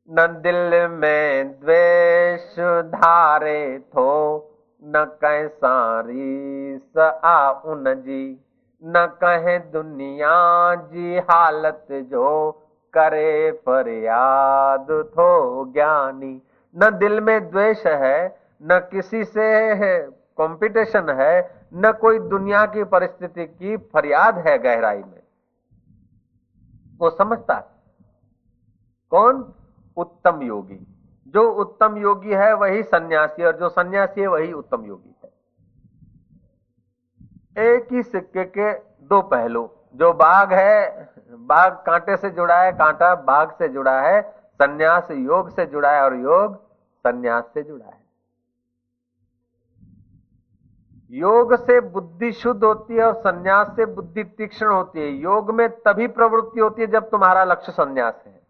न दिल में द्वेष धारे थो, न कह सारी स आउन जी, न कहे दुनिया जी हालत जो, करे फरियाद थो ज्ञानी। न दिल में द्वेष है, न किसी से है कंपटीशन है, न कोई दुनिया की परिस्थिति की फरियाद है गहराई में। वो समझता है। कौन? उत्तम योगी। जो उत्तम योगी है वही सन्यासी, और जो सन्यासी है वही उत्तम योगी है। एक ही सिक्के के दो पहलू। जो बाघ है, बाघ कांटे से जुड़ा है, कांटा बाघ से जुड़ा है। सन्यास योग से जुड़ा है और योग सन्यास से जुड़ा है। योग से बुद्धि शुद्ध होती है और सन्यास से बुद्धि तीक्ष्ण होती है। योग में तभी प्रवृत्ति होती है जब तुम्हारा लक्ष्य सन्यास है,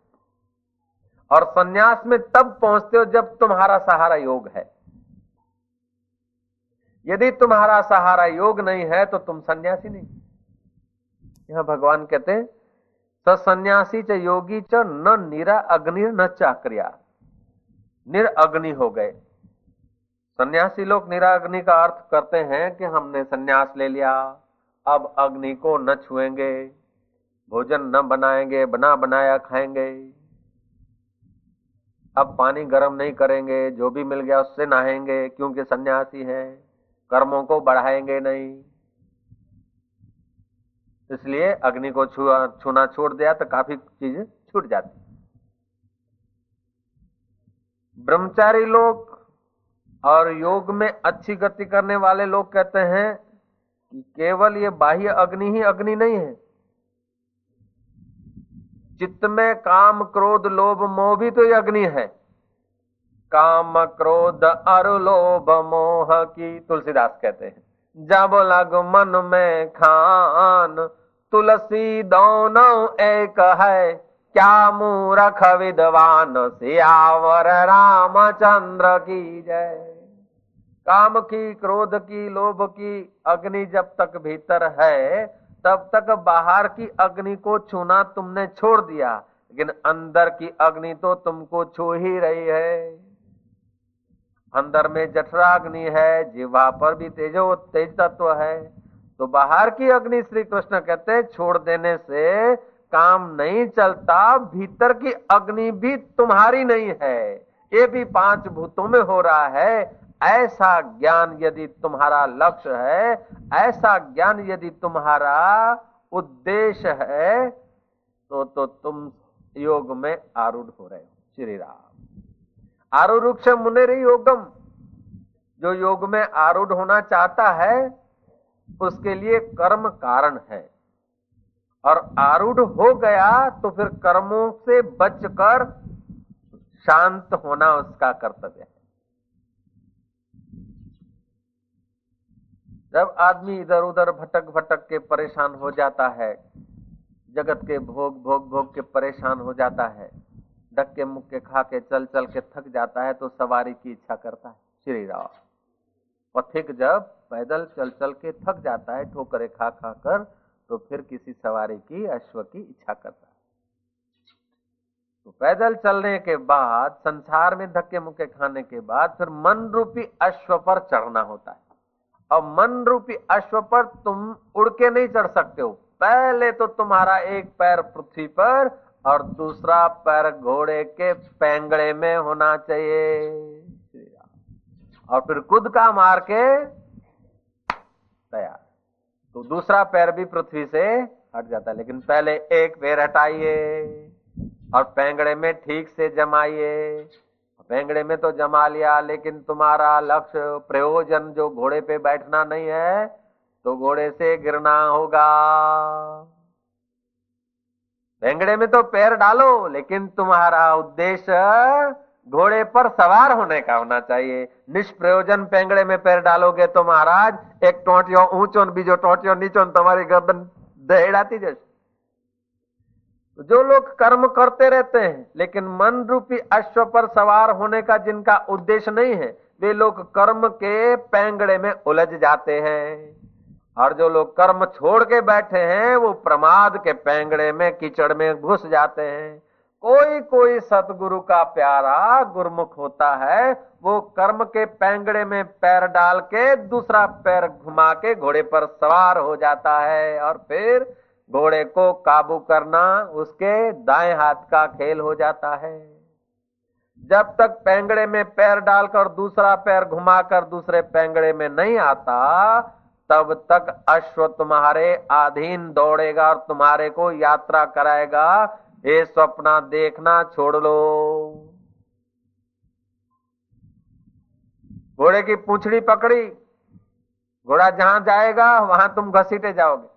और सन्यास में तब पहुंचते हो जब तुम्हारा सहारा योग है। यदि तुम्हारा सहारा योग नहीं है तो तुम सन्यासी नहीं। यहां भगवान कहते हैं सन्यासी च योगी च न निरा अग्नि न चाक्रिया। निरअग्नि हो गए सन्यासी लोग। निराग्नि का अर्थ करते हैं कि हमने सन्यास ले लिया, अब अग्नि को न छुएंगे, भोजन न बनाएंगे, बना बनाया खाएंगे, अब पानी गर्म नहीं करेंगे, जो भी मिल गया उससे नहाएंगे क्योंकि सन्यासी हैं, कर्मों को बढ़ाएंगे नहीं। इसलिए अग्नि को छूना छोड़ दिया तो काफी चीजें छूट जाती। ब्रह्मचारी लोग और योग में अच्छी गति करने वाले लोग कहते हैं कि केवल ये बाह्य अग्नि ही अग्नि नहीं है। चित्त में काम क्रोध लोभ मोह भी तो ये अग्नि है। काम क्रोध और लोभ मोह की, तुलसीदास कहते हैं, जब लग मन में खान, तुलसी दोनों एक है, क्या मूर्ख विद्वान, सियावर रामचंद्र की जय। काम की, क्रोध की, लोभ की अग्नि जब तक भीतर है तब तक बाहर की अग्नि को छूना तुमने छोड़ दिया, लेकिन अंदर की अग्नि तो तुमको छू ही रही है। अंदर में जठराग्नि है, जिह्वा पर भी तेज तत्व है। तो बाहर की अग्नि श्री कृष्ण कहते हैं छोड़ देने से काम नहीं चलता। भीतर की अग्नि भी तुम्हारी नहीं है, ये भी पांच भूतों में हो रहा है। ऐसा ज्ञान यदि तुम्हारा लक्ष्य है, ऐसा ज्ञान यदि तुम्हारा उद्देश्य है, तो तुम योग में आरूढ़ हो रहे हो। श्री राम। आरूढ़ मुनेर योगम। जो योग में आरूढ़ होना चाहता है उसके लिए कर्म कारण है, और आरूढ़ हो गया तो फिर कर्मों से बचकर शांत होना उसका कर्तव्य है। जब आदमी इधर उधर भटक भटक के परेशान हो जाता है, जगत के भोग भोग भोग के परेशान हो जाता है, धक्के मुक्के खा के चल चल के थक जाता है, तो सवारी की इच्छा करता है। श्री राम। पथिक जब पैदल चल चल के थक जाता है ठोकरे खा खा कर, तो फिर किसी सवारी की, अश्व की इच्छा करता है। तो पैदल चलने के बाद, संसार में धक्के मुक्के खाने के बाद, फिर मन रूपी अश्व पर चढ़ना होता है। और मन रूपी अश्व पर तुम उड़ के नहीं चढ़ सकते हो। पहले तो तुम्हारा एक पैर पृथ्वी पर और दूसरा पैर घोड़े के पैंगड़े में होना चाहिए, और फिर कूद का मार के तैयार। तो दूसरा पैर भी पृथ्वी से हट जाता है, लेकिन पहले एक पैर हटाइए और पैंगड़े में ठीक से जमाइए। पैंगड़े में तो जमा लिया, लेकिन तुम्हारा लक्ष्य प्रयोजन जो घोड़े पे बैठना नहीं है, तो घोड़े से गिरना होगा। पैंगड़े में तो पैर डालो, लेकिन तुम्हारा उद्देश्य घोड़े पर सवार होने का होना चाहिए। निष्प्रयोजन पैंगड़े में पैर डालोगे तो महाराज एक टोटियो ऊंचो बीजो टोटियो नीचो, तुम्हारी गर्दन दहेड़ाती जैसे। जो लोग कर्म करते रहते हैं लेकिन मन रूपी अश्व पर सवार होने का जिनका उद्देश्य नहीं है, वे लोग कर्म के पैंगड़े में उलझ जाते हैं। और जो लोग कर्म छोड़ के बैठे हैं वो प्रमाद के पैंगड़े में, कीचड़ में घुस जाते हैं। कोई कोई सतगुरु का प्यारा गुरुमुख होता है, वो कर्म के पैंगड़े में पैर डाल के दूसरा पैर घुमा के घोड़े पर सवार हो जाता है और फिर घोड़े को काबू करना उसके दाएं हाथ का खेल हो जाता है। जब तक पैंगड़े में पैर डालकर दूसरा पैर घुमाकर दूसरे पैंगड़े में नहीं आता, तब तक अश्व तुम्हारे अधीन दौड़ेगा और तुम्हारे को यात्रा कराएगा। ये सपना देखना छोड़ लो। घोड़े की पूंछड़ी पकड़ी, घोड़ा जहां जाएगा वहां तुम घसीटे जाओगे,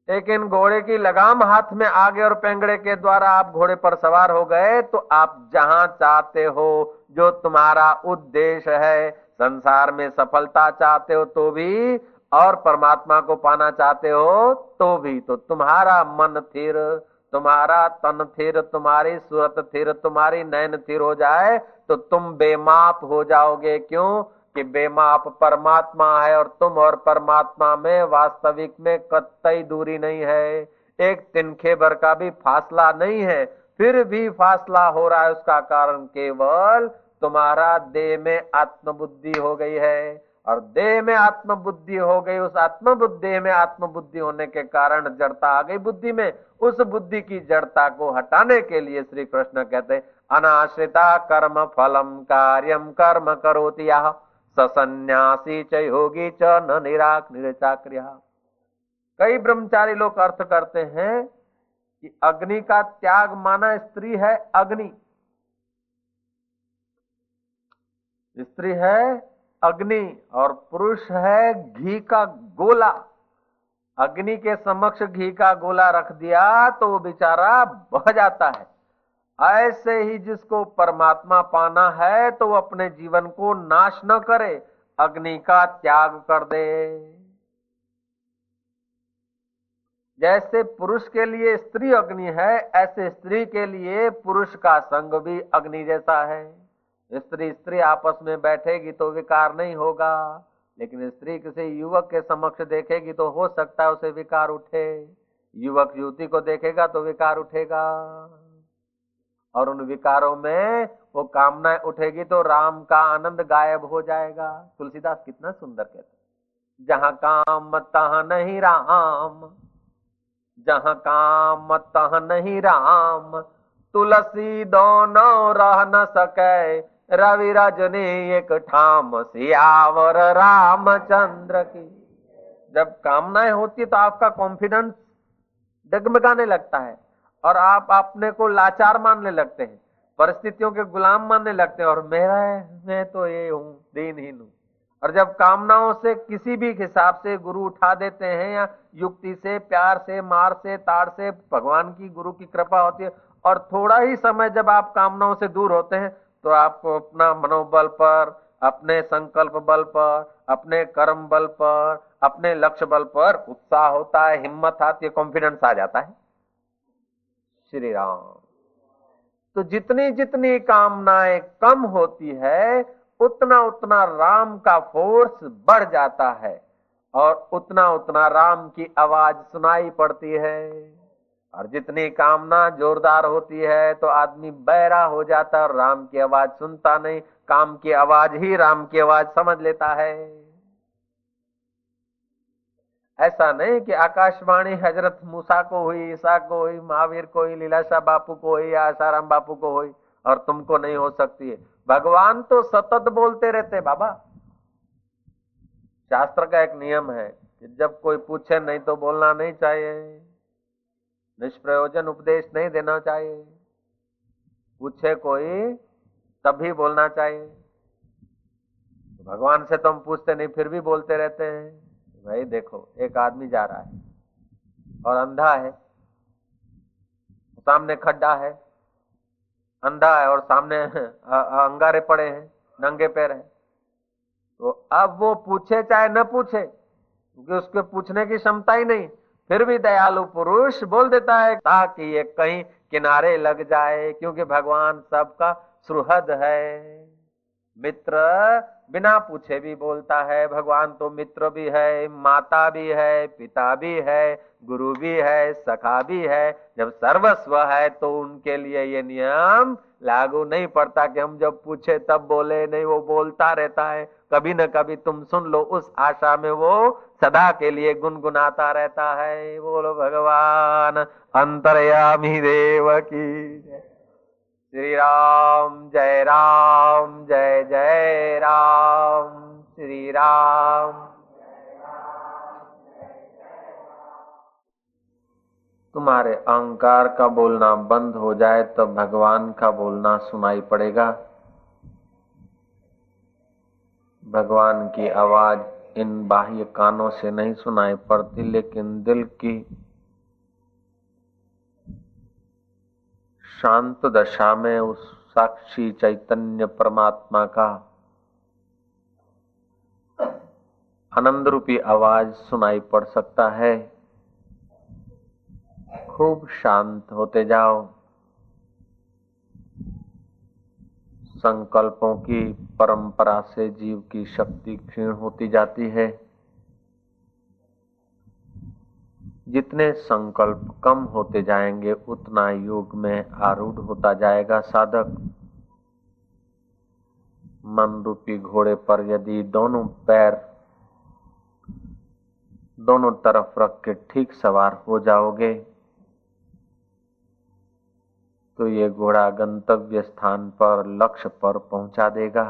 लेकिन घोड़े की लगाम हाथ में आ गए और पैंगड़े के द्वारा आप घोड़े पर सवार हो गए तो आप जहां चाहते हो, जो तुम्हारा उद्देश्य है, संसार में सफलता चाहते हो तो भी और परमात्मा को पाना चाहते हो तो भी, तो तुम्हारा मन स्थिर, तुम्हारा तन स्थिर, तुम्हारी सूरत स्थिर, तुम्हारी नयन स्थिर हो जाए तो तुम बेमाप हो जाओगे। क्यों कि बेमाप परमात्मा है और तुम और परमात्मा में वास्तविक में कतई दूरी नहीं है, एक तिनखे भर का भी फासला नहीं है। फिर भी फासला हो रहा है, उसका कारण केवल तुम्हारा देह में आत्मबुद्धि हो गई है, और देह में आत्मबुद्धि हो गई, उस आत्मबुद्धि में आत्मबुद्धि होने के कारण जड़ता आ गई बुद्धि में। उस बुद्धि की जड़ता को हटाने के लिए श्री कृष्ण कहते हैं अनाश्रिता कर्म फलम कार्यम कर्म करोति यः सन्यासी च योगी च न निराक्रिया। कई ब्रह्मचारी लोग अर्थ करते हैं कि अग्नि का त्याग माना स्त्री है अग्नि, स्त्री है अग्नि और पुरुष है घी का गोला। अग्नि के समक्ष घी का गोला रख दिया तो वो बेचारा बह जाता है। ऐसे ही जिसको परमात्मा पाना है तो वो अपने जीवन को नाश न करे, अग्नि का त्याग कर दे। जैसे पुरुष के लिए स्त्री अग्नि है, ऐसे स्त्री के लिए पुरुष का संग भी अग्नि जैसा है। स्त्री स्त्री आपस में बैठेगी तो विकार नहीं होगा, लेकिन स्त्री किसी युवक के समक्ष देखेगी तो हो सकता है उसे विकार उठे, युवक युवती को देखेगा तो विकार उठेगा, और उन विकारों में वो कामनाएं उठेगी तो राम का आनंद गायब हो जाएगा। तुलसीदास कितना सुंदर कहते, जहां काम तहां नहीं राम, जहां काम तहां नहीं राम, तुलसी दोनों रह न सके, रवि रजनी एक ठाम, सियावर रामचंद्र की। जब कामनाएं होती तो आपका कॉन्फिडेंस डगमगाने लगता है और आप अपने को लाचार मानने लगते हैं, परिस्थितियों के गुलाम मानने लगते हैं, और मैं तो ये हूं, दीनहीन हूं। और जब कामनाओं से किसी भी हिसाब से गुरु उठा देते हैं, या युक्ति से, प्यार से, मार से, ताड़ से, भगवान की गुरु की कृपा होती है, और थोड़ा ही समय जब आप कामनाओं से दूर होते हैं तो आपको अपना मनोबल पर, अपने संकल्प बल पर, अपने कर्म बल पर, अपने लक्ष्य बल पर उत्साह होता है, हिम्मत आती है, कॉन्फिडेंस आ जाता है। श्री राम। तो जितनी जितनी कामनाएं कम होती है उतना उतना राम का फोर्स बढ़ जाता है, और उतना उतना राम की आवाज सुनाई पड़ती है। और जितनी कामना जोरदार होती है तो आदमी बहरा हो जाता है और राम की आवाज सुनता नहीं, काम की आवाज ही राम की आवाज समझ लेता है। ऐसा नहीं कि आकाशवाणी हजरत मूसा को हुई, ईसा को हुई, महावीर को हुई, लीलाशाह बापू को हुई, या आसाराम बापू को हुई और तुमको नहीं हो सकती है। भगवान तो सतत बोलते रहते बाबा। शास्त्र का एक नियम है कि जब कोई पूछे नहीं तो बोलना नहीं चाहिए, निष्प्रयोजन उपदेश नहीं देना चाहिए, पूछे कोई तभी बोलना चाहिए। भगवान से तो हम पूछते नहीं फिर भी बोलते रहते हैं। भाई देखो, एक आदमी जा रहा है और अंधा है, सामने खड्डा है, अंधा है और सामने अंगारे पड़े हैं, नंगे पैर हैं, तो अब वो पूछे चाहे न पूछे, क्योंकि उसके पूछने की क्षमता ही नहीं, फिर भी दयालु पुरुष बोल देता है ताकि ये कहीं किनारे लग जाए, क्योंकि भगवान सबका सुहृद है। मित्र बिना पूछे भी बोलता है। भगवान तो मित्र भी है, माता भी है, पिता भी है, गुरु भी है, सखा भी है। जब सर्वस्व है तो उनके लिए ये नियम लागू नहीं पड़ता कि हम जब पूछे तब बोले। नहीं, वो बोलता रहता है। कभी न कभी तुम सुन लो, उस आशा में वो सदा के लिए गुनगुनाता रहता है। बोलो भगवान अंतर्यामी देव की जय। श्री राम जय जय राम। श्री राम। तुम्हारे अहंकार का बोलना बंद हो जाए तो भगवान का बोलना सुनाई पड़ेगा। भगवान की आवाज इन बाह्य कानों से नहीं सुनाई पड़ती, लेकिन दिल की शांत दशा में उस साक्षी चैतन्य परमात्मा का आनंद रूपी आवाज सुनाई पड़ सकता है। खूब शांत होते जाओ। संकल्पों की परंपरा से जीव की शक्ति क्षीण होती जाती है। जितने संकल्प कम होते जाएंगे उतना योग में आरूढ़ होता जाएगा साधक। मन रूपी घोड़े पर यदि दोनों पैर दोनों तरफ रख के ठीक सवार हो जाओगे तो ये घोड़ा गंतव्य स्थान पर, लक्ष्य पर पहुंचा देगा।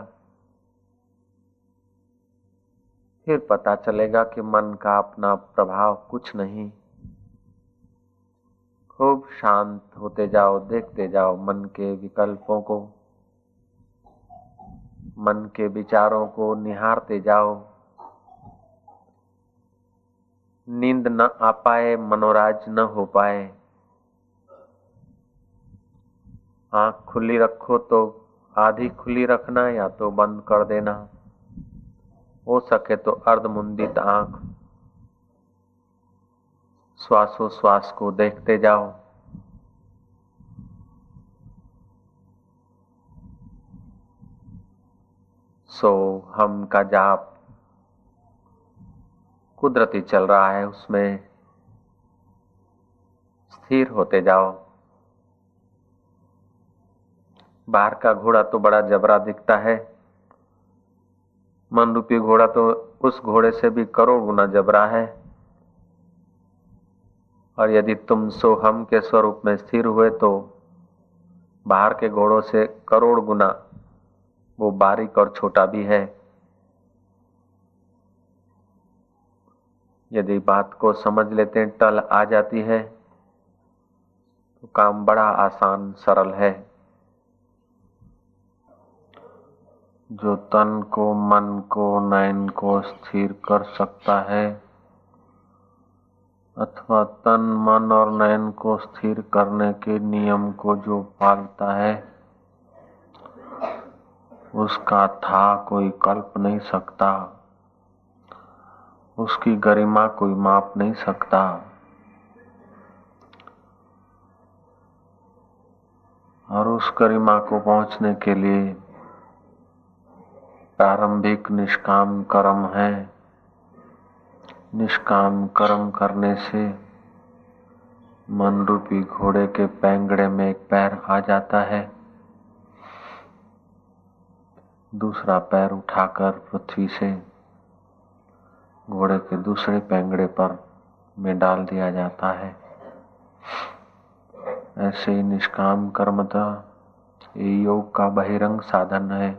फिर पता चलेगा कि मन का अपना प्रभाव कुछ नहीं। खूब शांत होते जाओ, देखते जाओ मन के विकल्पों को, मन के विचारों को निहारते जाओ। नींद न आ पाए, मनोराज न हो पाए, आंख खुली रखो तो आधी खुली रखना या तो बंद कर देना। हो सके तो अर्धमुंदित आंख श्वासोश्वास को देखते जाओ। सो हम का जाप कुदरती चल रहा है, उसमें स्थिर होते जाओ। बाहर का घोड़ा तो बड़ा जबरा दिखता है, मन रूपी घोड़ा तो उस घोड़े से भी करोड़ गुना जबरा है। और यदि तुम सोहम के स्वरूप में स्थिर हुए तो बाहर के घोड़ों से करोड़ गुना वो बारीक और छोटा भी है। यदि बात को समझ लेते हैं, टल आ जाती है तो काम बड़ा आसान सरल है। जो तन को, मन को, नयन को स्थिर कर सकता है अथवा तन, मन और नयन को स्थिर करने के नियम को जो पालता है उसका था कोई कल्प नहीं सकता, उसकी गरिमा कोई माप नहीं सकता। और उस गरिमा को पहुंचने के लिए प्रारंभिक निष्काम कर्म है। निष्काम कर्म करने से मन रूपी घोड़े के पैंगड़े में एक पैर आ जाता है, दूसरा पैर उठाकर पृथ्वी से घोड़े के दूसरे पैंगड़े पर में डाल दिया जाता है। ऐसे ही निष्काम कर्मता ये योग का बहिरंग साधन है।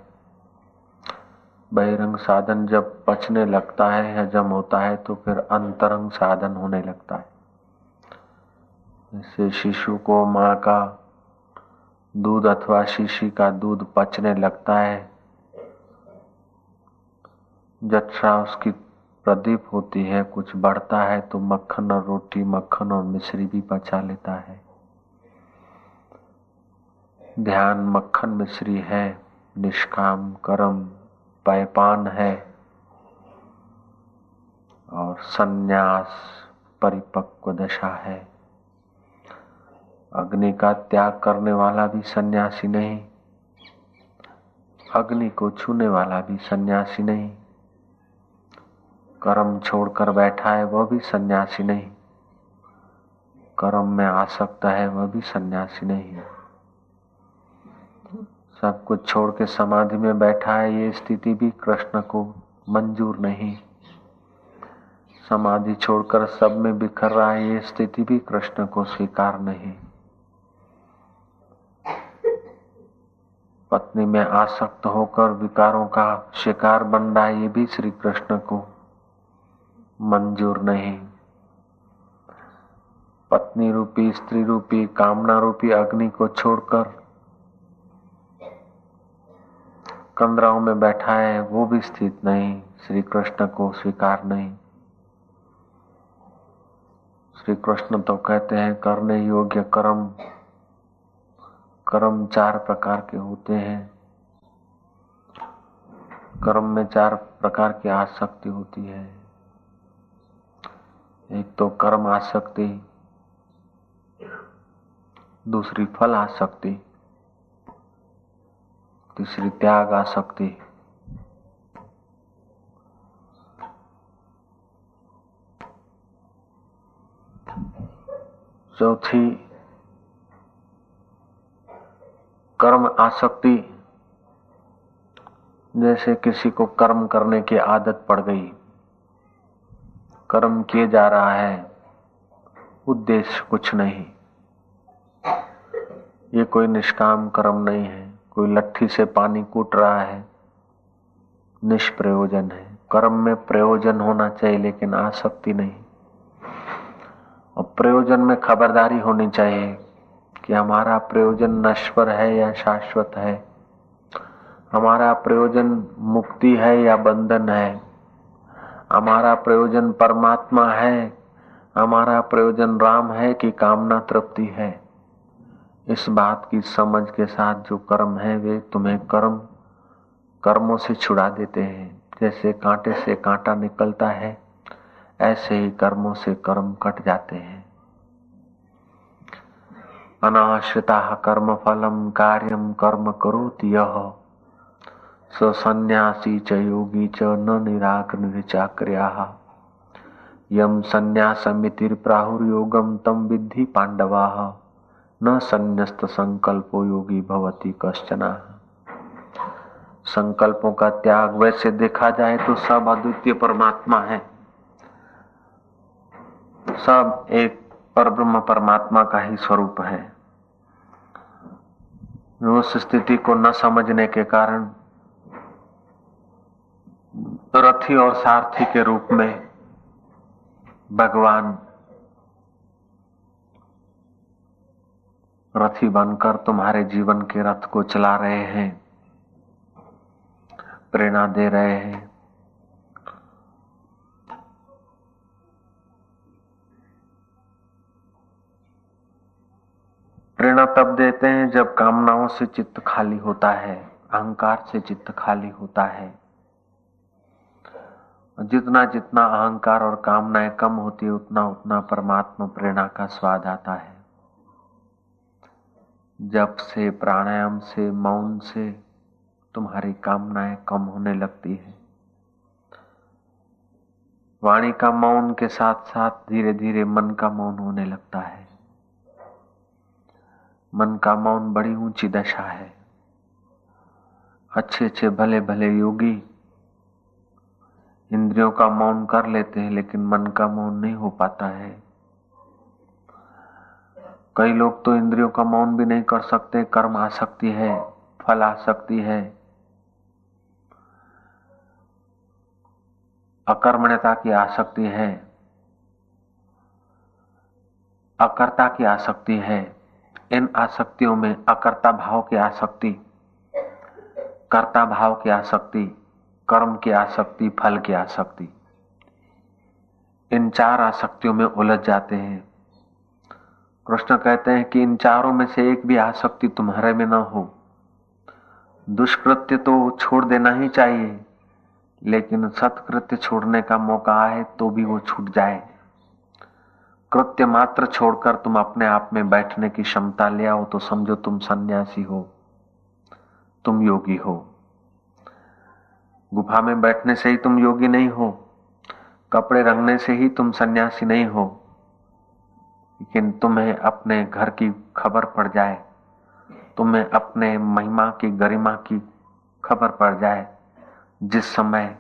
बहिरंग साधन जब पचने लगता है, हजम होता है, तो फिर अंतरंग साधन होने लगता है। जैसे शिशु को माँ का दूध अथवा शीशी का दूध पचने लगता है, जठरा उसकी प्रदीप होती है, कुछ बढ़ता है तो मक्खन और रोटी, मक्खन और मिश्री भी पचा लेता है। ध्यान मक्खन मिश्री है, निष्काम कर्म पायपान है और संन्यास परिपक्व दशा है। अग्नि का त्याग करने वाला भी सन्यासी नहीं, अग्नि को छूने वाला भी सन्यासी नहीं, कर्म छोड़कर बैठा है वह भी सन्यासी नहीं, कर्म में आसक्त है वह भी सन्यासी नहीं। सब कुछ छोड़ के समाधि में बैठा है ये स्थिति भी कृष्ण को मंजूर नहीं। समाधि छोड़कर सब में बिखर रहा है ये स्थिति भी कृष्ण को स्वीकार नहीं। पत्नी में आसक्त होकर विकारों का शिकार बन रहा है ये भी श्री कृष्ण को मंजूर नहीं। पत्नी रूपी, स्त्री रूपी, कामना रूपी अग्नि को छोड़कर कंदराओं में बैठा है वो भी स्थित नहीं, श्री कृष्ण को स्वीकार नहीं। श्री कृष्ण तो कहते हैं करने योग्य कर्म, कर्म 4 प्रकार के होते हैं। कर्म में 4 प्रकार की आसक्ति होती है। एक तो कर्म आसक्ति, दूसरी फल आसक्ति, तीसरी त्याग आसक्ति, चौथी कर्म आसक्ति। जैसे किसी को कर्म करने की आदत पड़ गई, कर्म किए जा रहा है, उद्देश्य कुछ नहीं, ये कोई निष्काम कर्म नहीं है, कोई लट्ठी से पानी कूट रहा है, निष्प्रयोजन है। कर्म में प्रयोजन होना चाहिए लेकिन आसक्ति नहीं। और प्रयोजन में खबरदारी होनी चाहिए कि हमारा प्रयोजन नश्वर है या शाश्वत है, हमारा प्रयोजन मुक्ति है या बंधन है, हमारा प्रयोजन परमात्मा है, हमारा प्रयोजन राम है कि कामना तृप्ति है। इस बात की समझ के साथ जो कर्म है वे तुम्हें कर्मों से छुड़ा देते हैं। जैसे कांटे से कांटा निकलता है ऐसे ही कर्मों से कर्म कट जाते हैं। अनाश्रिताः कर्म फलम कार्यम कर्म करोति यः स सन्यासी च योगी च न निराकनिर्चाक्रियाः यम सन्यासमितिर प्राहुर्योगम तम विद्धि पांडवाः न संन्यस्त संकल्पो योगी भवति कश्चन। संकल्पों का त्याग, वैसे देखा जाए तो सब अद्वितीय परमात्मा है, सब एक परब्रह्म परमात्मा का ही स्वरूप है। उस स्थिति को न समझने के कारण रथी और सारथी के रूप में भगवान रथी बनकर तुम्हारे जीवन के रथ को चला रहे हैं, प्रेरणा दे रहे हैं। प्रेरणा तब देते हैं जब कामनाओं से चित्त खाली होता है, अहंकार से चित्त खाली होता है। जितना जितना अहंकार और कामनाएं कम होती है उतना उतना परमात्मा प्रेरणा का स्वाद आता है। जप से, प्राणायाम से, मौन से तुम्हारी कामनाएं कम होने लगती है। वाणी का मौन के साथ साथ धीरे धीरे मन का मौन होने लगता है। मन का मौन बड़ी ऊंची दशा है। अच्छे अच्छे भले भले योगी इंद्रियों का मौन कर लेते हैं लेकिन मन का मौन नहीं हो पाता है। कई लोग तो इंद्रियों का मौन भी नहीं कर सकते। कर्म आसक्ति है, फल आसक्ति है, अकर्मण्यता की आसक्ति है, अकर्ता की आसक्ति है। इन आसक्तियों में अकर्ता भाव की आसक्ति, कर्ता भाव की आसक्ति, कर्म की आसक्ति, फल की आसक्ति, इन 4 आसक्तियों में उलझ जाते हैं। कृष्ण कहते हैं कि इन चारों में से एक भी आसक्ति तुम्हारे में न हो। दुष्कृत्य तो छोड़ देना ही चाहिए, लेकिन सत्कृत्य छोड़ने का मौका आए तो भी वो छूट जाए। कृत्य मात्र छोड़कर तुम अपने आप में बैठने की क्षमता ले आओ तो समझो तुम सन्यासी हो, तुम योगी हो। गुफा में बैठने से ही तुम योगी नहीं हो, कपड़े रंगने से ही तुम सन्यासी नहीं हो, लेकिन तुम्हें अपने घर की खबर पड़ जाए, तुम्हें अपने महिमा की गरिमा की खबर पड़ जाए, जिस समय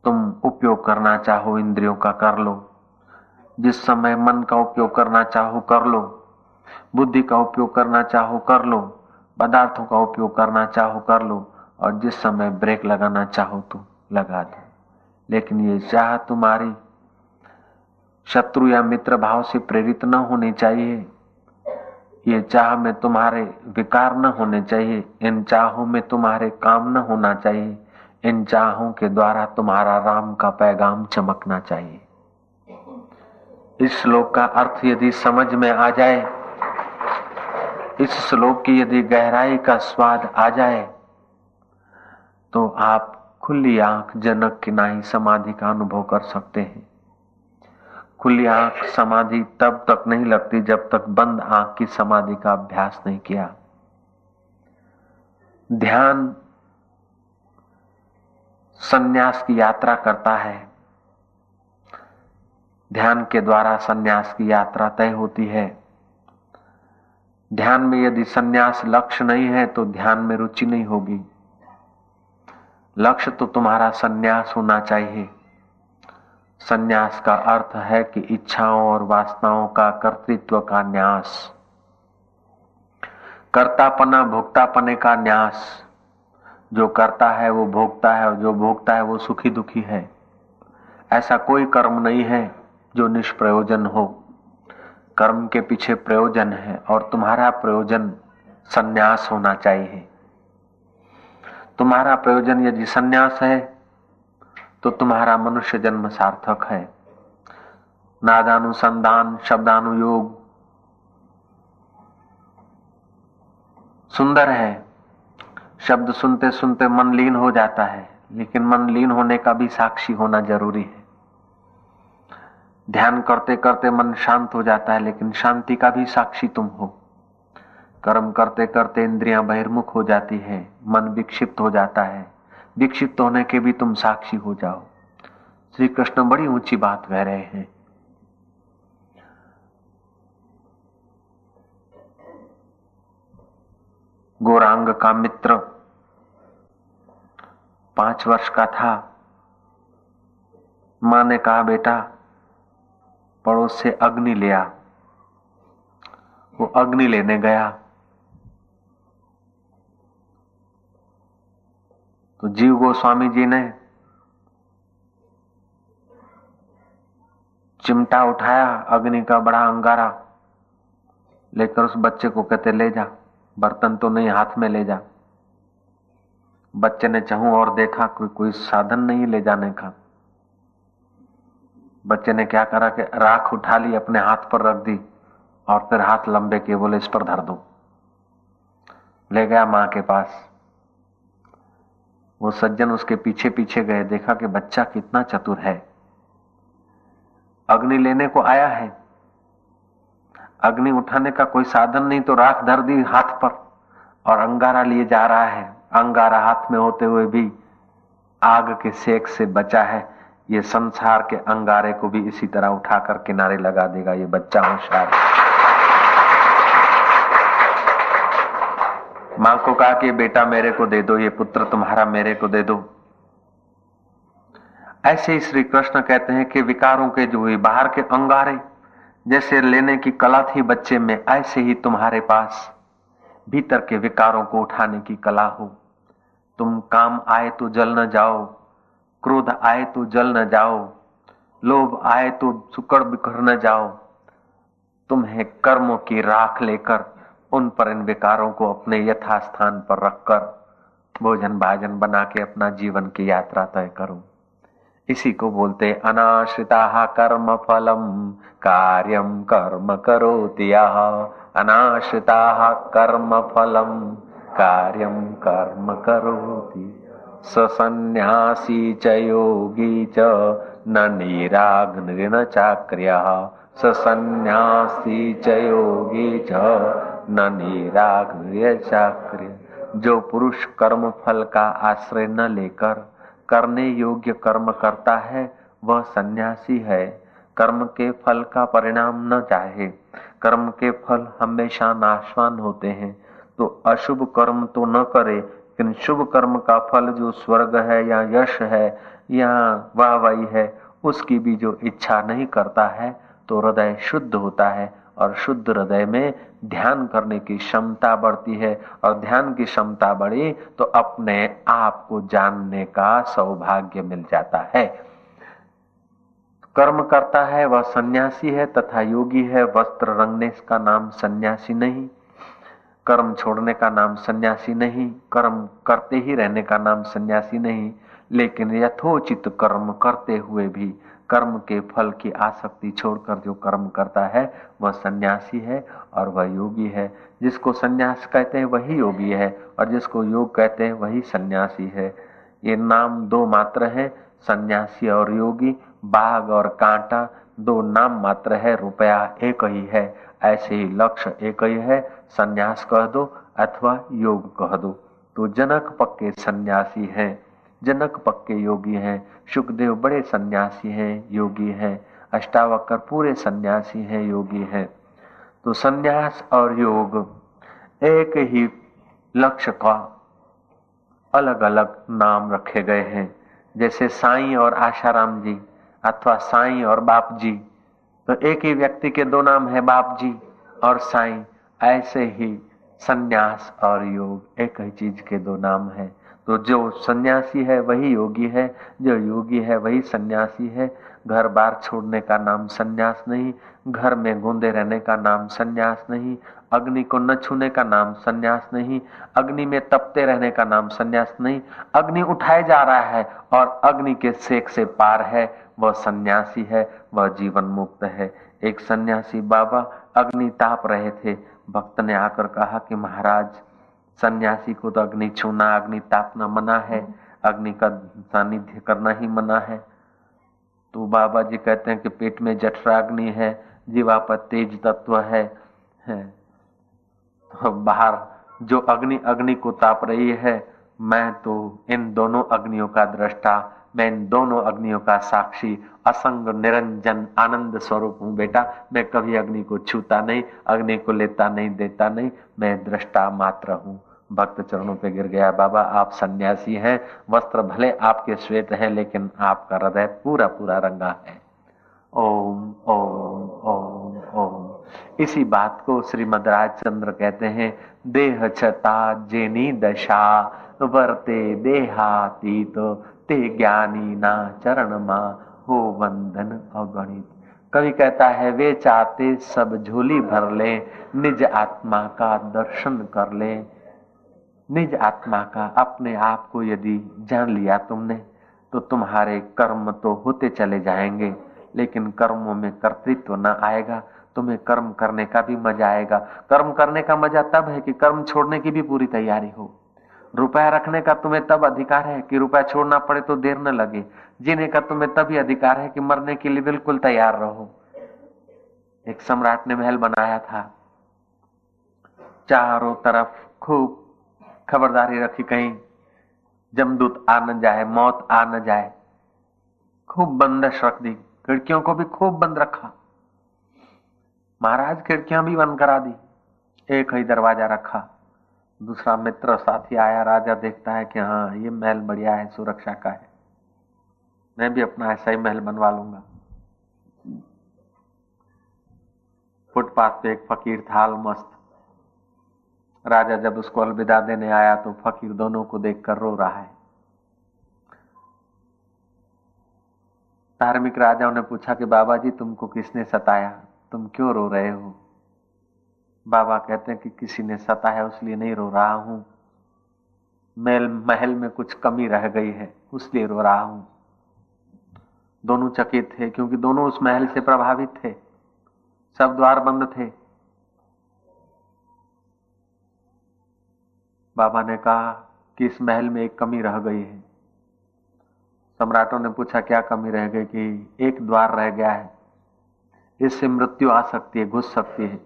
तुम उपयोग करना चाहो इंद्रियों का कर लो, जिस समय मन का उपयोग करना चाहो कर लो, बुद्धि का उपयोग करना चाहो कर लो, पदार्थों का उपयोग करना चाहो कर लो, और जिस समय ब्रेक लगाना चाहो तो लगा दो। लेकिन ये चाह तुम्हारी शत्रु या मित्र भाव से प्रेरित न होनी चाहिए, ये चाह में तुम्हारे विकार न होने चाहिए, इन चाहों में तुम्हारे काम न होना चाहिए, इन चाहों के द्वारा तुम्हारा राम का पैगाम चमकना चाहिए। इस श्लोक का अर्थ यदि समझ में आ जाए, इस श्लोक की यदि गहराई का स्वाद आ जाए, तो आप खुली आंख जनक की नाई समाधि का अनुभव कर सकते हैं। खुली आंख समाधि तब तक नहीं लगती जब तक बंद आंख की समाधि का अभ्यास नहीं किया। ध्यान संन्यास की यात्रा करता है, ध्यान के द्वारा संन्यास की यात्रा तय होती है। ध्यान में यदि संन्यास लक्ष्य नहीं है तो ध्यान में रुचि नहीं होगी। लक्ष्य तो तुम्हारा संन्यास होना चाहिए। संन्यास का अर्थ है कि इच्छाओं और वासनाओं का कर्तृत्व का न्यास, कर्तापना भोक्तापने का न्यास। जो करता है वो भोगता है और जो भोगता है वो सुखी दुखी है। ऐसा कोई कर्म नहीं है जो निष्प्रयोजन हो। कर्म के पीछे प्रयोजन है और तुम्हारा प्रयोजन संन्यास होना चाहिए। तुम्हारा प्रयोजन यदि संन्यास है तो तुम्हारा मनुष्य जन्म सार्थक है। नादानुसंधान शब्दानुयोग सुंदर है, शब्द सुनते सुनते मन लीन हो जाता है, लेकिन मन लीन होने का भी साक्षी होना जरूरी है। ध्यान करते करते मन शांत हो जाता है, लेकिन शांति का भी साक्षी तुम हो। कर्म करते करते इंद्रियां बहिर्मुख हो जाती है, मन विक्षिप्त हो जाता है, विक्षिप्त होने के भी तुम साक्षी हो जाओ। श्री कृष्ण बड़ी ऊंची बात कह रहे हैं। गौरांग का मित्र 5 वर्ष का था। मां ने कहा बेटा पड़ोस से अग्नि ले आ। वो अग्नि लेने गया तो जीव गोस्वामी जी ने चिमटा उठाया, अग्नि का बड़ा अंगारा लेकर उस बच्चे को कहते ले जा, बर्तन तो नहीं हाथ में ले जा। बच्चे ने चाहूं और देखा कोई साधन नहीं ले जाने का। बच्चे ने क्या करा कि राख उठा ली, अपने हाथ पर रख दी और फिर हाथ लंबे किए, बोले इस पर धर दो। ले गया मां के पास। वो सज्जन उसके पीछे पीछे गए, देखा कि बच्चा कितना चतुर है। अग्नि लेने को आया है, अग्नि उठाने का कोई साधन नहीं तो राख धर दी हाथ पर और अंगारा लिए जा रहा है। अंगारा हाथ में होते हुए भी आग के सेक से बचा है। ये संसार के अंगारे को भी इसी तरह उठाकर किनारे लगा देगा। ये बच्चा होशियार। मां को कहा कि बेटा मेरे को दे दो, ये पुत्र तुम्हारा मेरे को दे दो। ऐसे ही श्री कृष्ण कहते हैं कि विकारों के जो हुए बाहर के अंगारे जैसे लेने की कला थी बच्चे में, ऐसे ही तुम्हारे पास भीतर के विकारों को उठाने की कला हो। तुम काम आए तो जल न जाओ, क्रोध आए तो जल न जाओ, लोभ आए तो सुकड़ बिखर न जाओ। तुम्हें कर्मों की राख लेकर उन पर इन विकारों को अपने यथास्थान पर रखकर भोजन भाजन बना के अपना जीवन की यात्रा तय करो। इसी को बोलते अनाश्रिता कर्म फलम कार्यम कर्म करोति यः। अनाश्रिता कर्म फलम कार्यम कर्म करोति स सन्न्यासी च योगी च न निराग्निर्न चाक्रियः। स सन्न्यासी च योगी च न निराग्निर्न चाक्रियः। जो पुरुष कर्म फल का आश्रय न लेकर करने योग्य कर्म करता है वह सन्यासी है। कर्म के फल का परिणाम न चाहे। कर्म के फल हमेशा नाशवान होते हैं, तो अशुभ कर्म तो न करे, लेकिन शुभ कर्म का फल जो स्वर्ग है या यश है या वाहवाही है, उसकी भी जो इच्छा नहीं करता है तो हृदय शुद्ध होता है, और शुद्ध हृदय में ध्यान करने की क्षमता बढ़ती है, और ध्यान की क्षमता बढ़ी तो अपने आप को जानने का सौभाग्य मिल जाता है। कर्म करता है वह सन्यासी है तथा योगी है। वस्त्र रंगने का नाम सन्यासी नहीं, कर्म छोड़ने का नाम सन्यासी नहीं, कर्म करते ही रहने का नाम सन्यासी नहीं, लेकिन यथोचित कर्म करते हुए भी कर्म के फल की आसक्ति छोड़कर जो कर्म करता है वह सन्यासी है और वह योगी है। जिसको सन्यास कहते हैं वही योगी है, और जिसको योग कहते हैं वही सन्यासी है। ये नाम दो मात्र है, सन्यासी और योगी। बाघ और कांटा दो नाम मात्र है, रुपया एक ही है। ऐसे ही लक्ष्य एक ही है, सन्यास कह दो अथवा योग कह दो। तो जनक पक्के सन्यासी हैं, जनक पक्के योगी हैं। सुखदेव बड़े सन्यासी हैं, योगी हैं। अष्टावक्र पूरे सन्यासी हैं, योगी हैं। तो सन्यास और योग एक ही लक्ष्य का अलग अलग नाम रखे गए हैं। जैसे साईं और आशाराम जी अथवा साईं और बाप जी, तो एक ही व्यक्ति के दो नाम है, बाप जी और साईं। ऐसे ही सन्यास और योग एक ही चीज के दो नाम है। तो जो सन्यासी है वही योगी है, जो योगी है वही सन्यासी है। घर बार छोड़ने का नाम सन्यास नहीं, घर में गूंदे रहने का नाम सन्यास नहीं, अग्नि को न छूने का नाम सन्यास नहीं, अग्नि में तपते रहने का नाम सन्यास नहीं। अग्नि उठाए जा रहा है और अग्नि के सेक से पार है, वह सन्यासी है, वह जीवन मुक्त है। एक सन्यासी बाबा अग्नि ताप रहे थे, भक्त ने आकर कहा कि महाराज, सन्यासी को तो अग्नि छूना, अग्नि तापना मना है, अग्नि का सानिध्य करना ही मना है। तो बाबा जी कहते हैं कि पेट में जठराग्नि है, जीवा पर तेज तत्व है। तो बाहर जो अग्नि अग्नि को ताप रही है, मैं तो इन दोनों अग्नियों का दृष्टा, मैं इन दोनों अग्नियों का साक्षी, असंग निरंजन आनंद स्वरूप हूं बेटा। मैं कभी अग्नि को छूता नहीं, अग्नि को लेता नहीं, देता नहीं, मैं दृष्टा मात्र हूं। भक्त चरणों पे गिर गया, बाबा आप सन्यासी हैं, वस्त्र भले आपके श्वेत हैं, लेकिन आपका हृदय पूरा पूरा रंगा है। ओम ओम ओम ओम। इसी बात को श्रीमद राजचंद्र कहते हैं, देह छता जेनी दशा वर्ते देहातीत ते ज्ञानी ना चरण मा हो बंधन अगणित। कवि कहता है, वे चाहते सब झोली भर ले, निज आत्मा का दर्शन कर ले। निज आत्मा का, अपने आप को यदि जान लिया तुमने तो तुम्हारे कर्म तो होते चले जाएंगे, लेकिन कर्मों में कर्तृत्व न आएगा। तुम्हें कर्म करने का भी मजा आएगा। कर्म करने का मजा तब है कि कर्म छोड़ने की भी पूरी तैयारी हो। रुपया रखने का तुम्हें तब अधिकार है कि रुपया छोड़ना पड़े तो देर न लगे। जीने का तुम्हें तभी अधिकार है कि मरने के लिए बिल्कुल तैयार रहो। एक सम्राट ने महल बनाया था, चारों तरफ खूब खबरदारी रखी कहीं जमदूत आ न जाए, मौत आ न जाए। खूब बंदिश रख दी, खिड़कियों को भी खूब बंद रखा। महाराज खिड़कियां भी बंद करा दी, एक ही दरवाजा रखा। दूसरा मित्र साथी आया, राजा देखता है कि हाँ ये महल बढ़िया है, सुरक्षा का है, मैं भी अपना ऐसा ही महल बनवा लूंगा। फुटपाथ पे एक फकीर था, मस्त। राजा जब उसको अलविदा देने आया तो फकीर दोनों को देखकर रो रहा है। धार्मिक राजाओं ने पूछा कि बाबा जी तुमको किसने सताया, तुम क्यों रो रहे हो? बाबा कहते हैं कि किसी ने सताया इसलिए नहीं रो रहा हूं, महल में कुछ कमी रह गई है उसलिए रो रहा हूं। दोनों चकित थे क्योंकि दोनों उस महल से प्रभावित थे, सब द्वार बंद थे। बाबा ने कहा कि इस महल में एक कमी रह गई है। सम्राटों ने पूछा क्या कमी रह गई? कि एक द्वार रह गया है, इससे मृत्यु आ सकती है, घुस सकती है।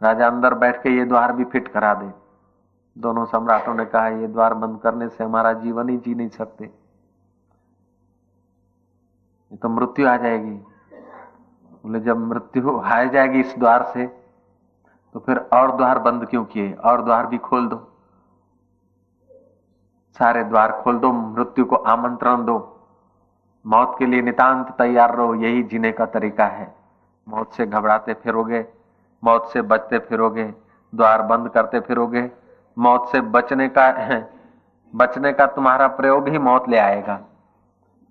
राजा अंदर बैठ के ये द्वार भी फिट करा दे। दोनों सम्राटों ने कहा ये द्वार बंद करने से हमारा जीवन ही जी नहीं सकते, तो मृत्यु आ जाएगी। बोले जब मृत्यु आ जाएगी इस द्वार से तो फिर और द्वार बंद क्यों किए, और द्वार भी खोल दो, सारे द्वार खोल दो, मृत्यु को आमंत्रण दो, मौत के लिए नितांत तैयार रहो, यही जीने का तरीका है। मौत से घबराते फिरोगे, मौत से बचते फिरोगे, द्वार बंद करते फिरोगे, मौत से बचने का तुम्हारा प्रयोग ही मौत ले आएगा।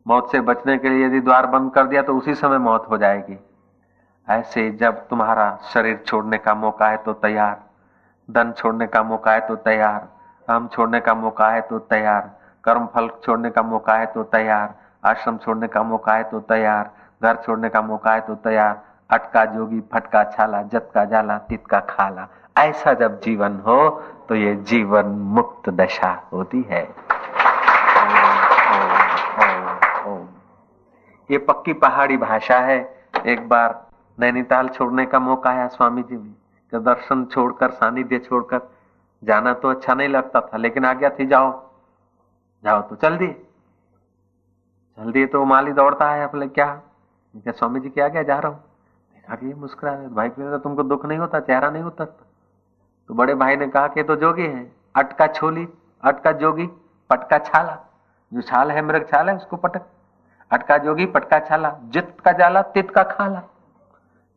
मौत से बचने के लिए यदि द्वार बंद कर दिया तो उसी समय मौत हो जाएगी। ऐसे जब तुम्हारा शरीर छोड़ने का मौका है तो तैयार, धन छोड़ने का मौका है तो तैयार, काम छोड़ने का मौका है तो तैयार, कर्म फल छोड़ने का मौका है तो तैयार, आश्रम छोड़ने का मौका है तो तैयार, घर छोड़ने का मौका है तो तैयार। अटका जोगी फटका छाला, जत का जाला तित का खाला। ऐसा जब जीवन हो तो ये जीवन मुक्त दशा होती है। ये पक्की पहाड़ी भाषा है। एक बार नैनीताल छोड़ने का मौका आया स्वामी जी में, तो दर्शन छोड़कर, सानिध्य छोड़कर जाना तो अच्छा नहीं लगता था, लेकिन आज्ञा थी जाओ जाओ, तो चल दिए। तो माली दौड़ता है, बोले क्या स्वामी जी की आज्ञा, जा रहा हूं। देखा कि ये मुस्कुरा रहे। भाई तो तुमको दुख नहीं होता, चेहरा नहीं उतरता? तो बड़े भाई ने कहा कि तो जोगी है, अटका छोली, अटका जोगी पटका छाला, जो छाल है मृग छाल है उसको पटक, अटका जोगी पटका छाला, जित का जाला तित का खाला।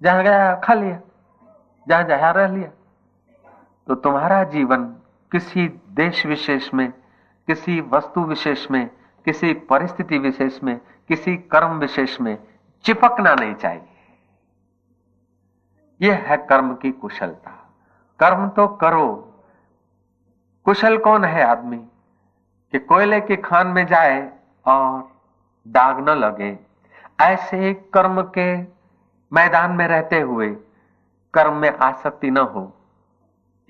जहां गया खा लिया, जहां जाया रह लिया। तो तुम्हारा जीवन किसी देश विशेष में, किसी वस्तु विशेष में, किसी परिस्थिति विशेष में, किसी कर्म विशेष में चिपकना नहीं चाहिए। यह है कर्म की कुशलता। कर्म तो करो। कुशल कौन है आदमी कि कोयले की खान में जाए और दाग न लगे। ऐसे कर्म के मैदान में रहते हुए कर्म में आसक्ति न हो,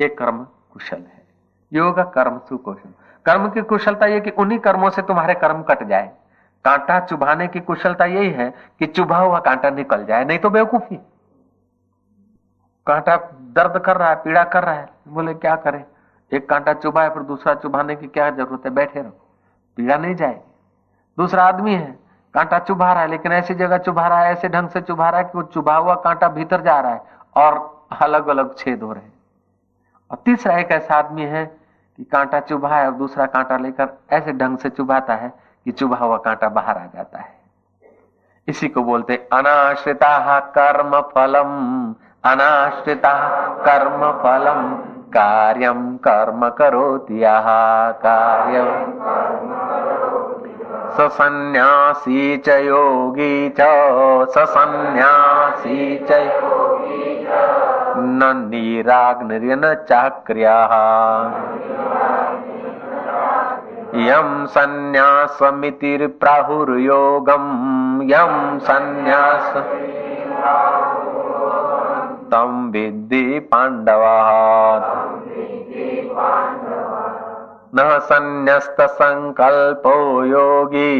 ये कर्म कुशल है। योग कर्म सुकुशल। कर्म की कुशलता यह कि उन्हीं कर्मों से तुम्हारे कर्म कट जाए। कांटा चुभाने की कुशलता यही है कि चुभा हुआ कांटा निकल जाए, नहीं तो बेवकूफी। कांटा दर्द कर रहा है, पीड़ा कर रहा है, बोले क्या करें, एक कांटा चुभा है, फिर दूसरा चुभाने की क्या जरूरत है, बैठे रहो, पीड़ा नहीं जाएगी। दूसरा आदमी है, कांटा चुभा रहा है, लेकिन ऐसी जगह चुभा रहा है, ऐसे ढंग से चुभा रहा है कि वो चुभा हुआ कांटा भीतर जा रहा है और अलग अलग छेद हो रहे हैं। और तीसरा एक ऐसा आदमी है कि कांटा चुभा है और दूसरा कांटा लेकर ऐसे ढंग से चुभाता है कि चुभा हुआ कांटा बाहर आ जाता है। इसी को बोलते अनाश्रिता कर्म फलम, अनाश्रिता कर्म फलम, कार्यम कर्म करोति यः कार्यम ससन्यासी च योगी च, ससन्यासी च न निराग्निर्य न चाक्रियः यम सन्न्यासमिति प्राहुर्योगम, यम सन्न्यास तम विद्धि पांडवः न सन्न्यस्त संकल्पो योगी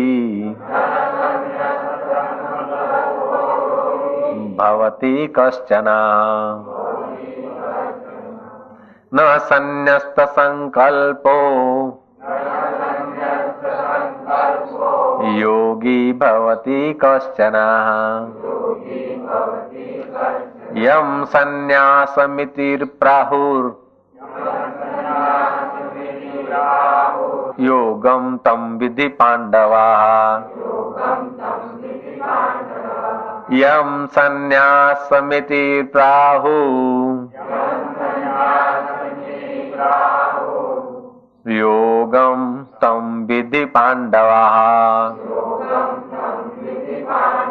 भवति कश्चन। न सन्न्यस्त संकल्पो योगी भवति कश्चन। यम सन्न्यासमिति प्राहुर् योगम तम विधि पांडवः। यम सन्न्यासमिति प्राहु योगम तम विधि पांडवः।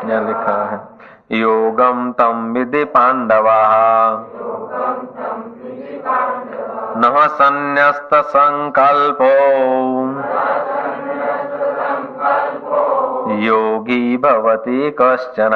यह लिखा है योगम तम विधि पांडवः। न सन्न्यस्त संकल्पो योगी भवति कश्चन।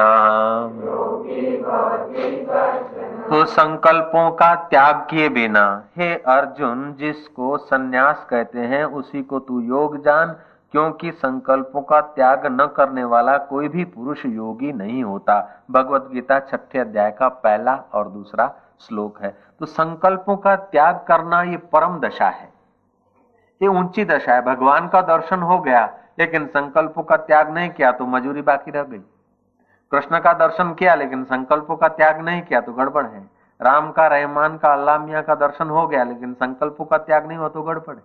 तो संकल्पों का त्याग किए बिना, हे अर्जुन, जिसको सन्यास कहते हैं उसी को तू योग जान, क्योंकि संकल्पों का त्याग न करने वाला कोई भी पुरुष योगी नहीं होता। भगवत गीता 6 अध्याय का 1 और 2 श्लोक है। तो संकल्पों का त्याग करना ये परम दशा है। ये ऊंची दशा है। भगवान का दर्शन हो गया लेकिन संकल्पों का त्याग नहीं किया तो मजूरी बाकी रह गई। कृष्ण का दर्शन किया लेकिन संकल्पों का त्याग नहीं किया तो गड़बड़ है। राम का, रहमान का, अल्लाह मियां का दर्शन हो गया लेकिन संकल्पों का त्याग नहीं हुआ तो गड़बड़ है।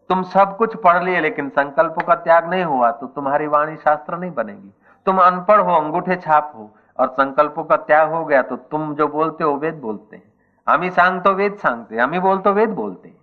तुम सब कुछ पढ़ लिए लेकिन संकल्पों का त्याग नहीं हुआ तो तुम्हारी वाणी शास्त्र नहीं बनेगी। तुम अनपढ़ हो, अंगूठे छाप हो और संकल्पों का त्याग हो गया तो तुम जो बोलते हो वेद बोलते हैं। आम्ही सांगतो वेद सांगते, आम्ही बोलतो वेद बोलते।